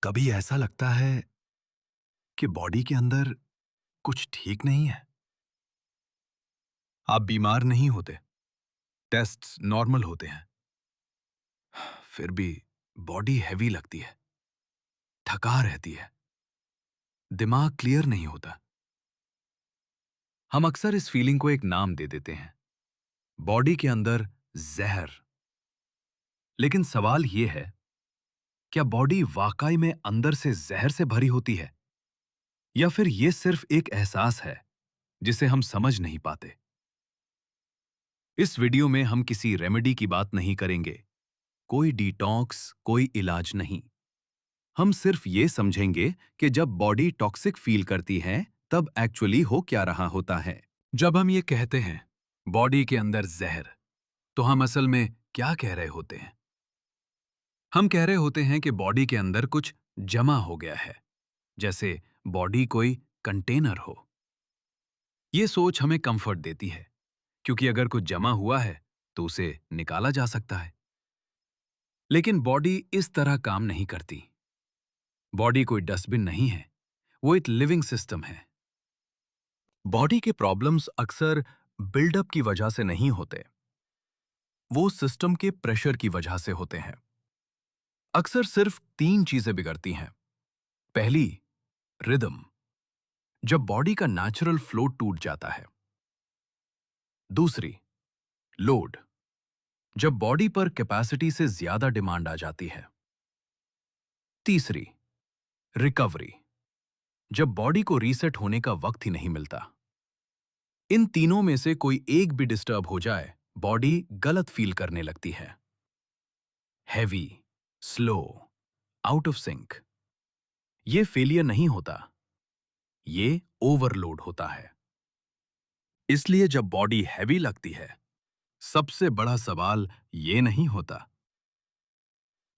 कभी ऐसा लगता है कि बॉडी के अंदर कुछ ठीक नहीं है। आप बीमार नहीं होते, टेस्ट्स नॉर्मल होते हैं, फिर भी बॉडी हैवी लगती है, थका रहती है, दिमाग क्लियर नहीं होता। हम अक्सर इस फीलिंग को एक नाम दे देते हैं, बॉडी के अंदर जहर। लेकिन सवाल यह है, क्या बॉडी वाकई में अंदर से जहर से भरी होती है, या फिर यह सिर्फ एक एहसास है जिसे हम समझ नहीं पाते? इस वीडियो में हम किसी रेमेडी की बात नहीं करेंगे, कोई डिटॉक्स, कोई इलाज नहीं। हम सिर्फ ये समझेंगे कि जब बॉडी टॉक्सिक फील करती है, तब एक्चुअली हो क्या रहा होता है। जब हम ये कहते हैं, बॉडी के अंदर जहर, तो हम असल में क्या कह रहे होते हैं? हम कह रहे होते हैं कि बॉडी के अंदर कुछ जमा हो गया है, जैसे बॉडी कोई कंटेनर हो। ये सोच हमें कंफर्ट देती है, क्योंकि अगर कुछ जमा हुआ है, तो उसे निकाला जा सकता है। लेकिन बॉडी इस तरह काम नहीं करती। बॉडी कोई डस्टबिन नहीं है, वो एक लिविंग सिस्टम है। बॉडी के प्रॉब्लम्स अक्सर बिल्डअप की वजह से नहीं होते, वो सिस्टम के प्रेशर की वजह से होते हैं। अक्सर सिर्फ तीन चीजें बिगड़ती हैं। पहली, रिदम, जब बॉडी का नेचुरल फ्लो टूट जाता है। दूसरी, लोड, जब बॉडी पर कैपेसिटी से ज्यादा डिमांड आ जाती है। तीसरी, रिकवरी, जब बॉडी को रीसेट होने का वक्त ही नहीं मिलता। इन तीनों में से कोई एक भी डिस्टर्ब हो जाए, बॉडी गलत फील करने लगती है। Heavy, slow, out of sync. ये फेलियर नहीं होता, ये ओवरलोड होता है। इसलिए जब बॉडी हैवी लगती है, सबसे बड़ा सवाल ये नहीं होता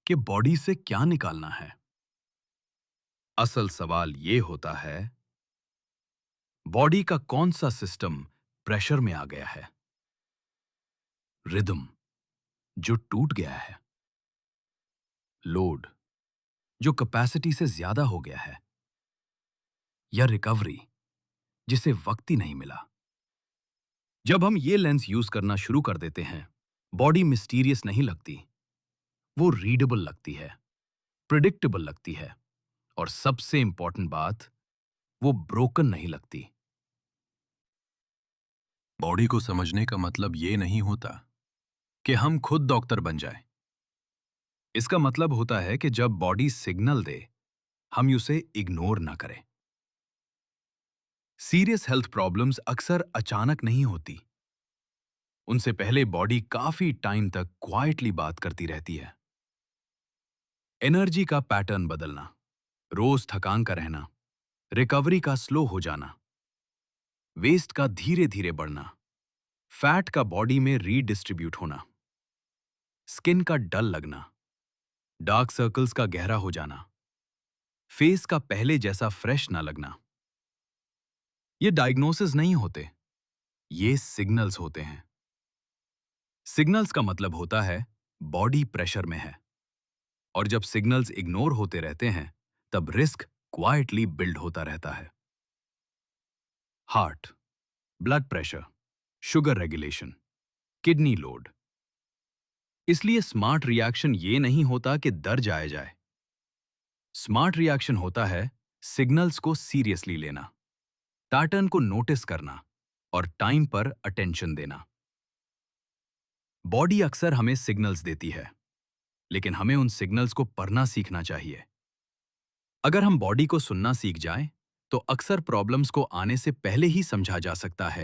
कि बॉडी से क्या निकालना है। असल सवाल ये होता है, बॉडी का कौन सा सिस्टम प्रेशर में आ गया है। रिदम, जो टूट गया है। लोड, जो कैपेसिटी से ज्यादा हो गया है। या रिकवरी, जिसे वक्त ही नहीं मिला। जब हम ये लेंस यूज करना शुरू कर देते हैं, बॉडी मिस्टीरियस नहीं लगती, वो रीडेबल लगती है, प्रिडिक्टेबल लगती है, और सबसे इंपॉर्टेंट बात, वो ब्रोकन नहीं लगती। बॉडी को समझने का मतलब ये नहीं होता कि हम खुद डॉक्टर बन जाएं। इसका मतलब होता है कि जब बॉडी सिग्नल दे, हम उसे इग्नोर ना करें। सीरियस हेल्थ प्रॉब्लम्स अक्सर अचानक नहीं होती। उनसे पहले बॉडी काफी टाइम तक क्वाइटली बात करती रहती है। एनर्जी का पैटर्न बदलना, रोज थकान का रहना, रिकवरी का स्लो हो जाना, वेस्ट का धीरे धीरे बढ़ना, फैट का बॉडी में रीडिस्ट्रीब्यूट होना, स्किन का डल लगना, डार्क सर्कल्स का गहरा हो जाना, फेस का पहले जैसा फ्रेश ना लगना। ये डायग्नोसिस नहीं होते, ये सिग्नल्स होते हैं। सिग्नल्स का मतलब होता है बॉडी प्रेशर में है, और जब सिग्नल्स इग्नोर होते रहते हैं, तब रिस्क क्वाइटली बिल्ड होता रहता है। Heart, blood pressure, sugar regulation, kidney load. इसलिए स्मार्ट रिएक्शन ये नहीं होता कि डर जाए। स्मार्ट रिएक्शन होता है सिग्नल्स को सीरियसली लेना, पैटर्न को नोटिस करना, और टाइम पर अटेंशन देना। बॉडी अक्सर हमें सिग्नल्स देती है, लेकिन हमें उन सिग्नल्स को पढ़ना सीखना चाहिए। अगर हम बॉडी को सुनना सीख जाएं, तो अक्सर प्रॉब्लम्स को आने से पहले ही समझा जा सकता है।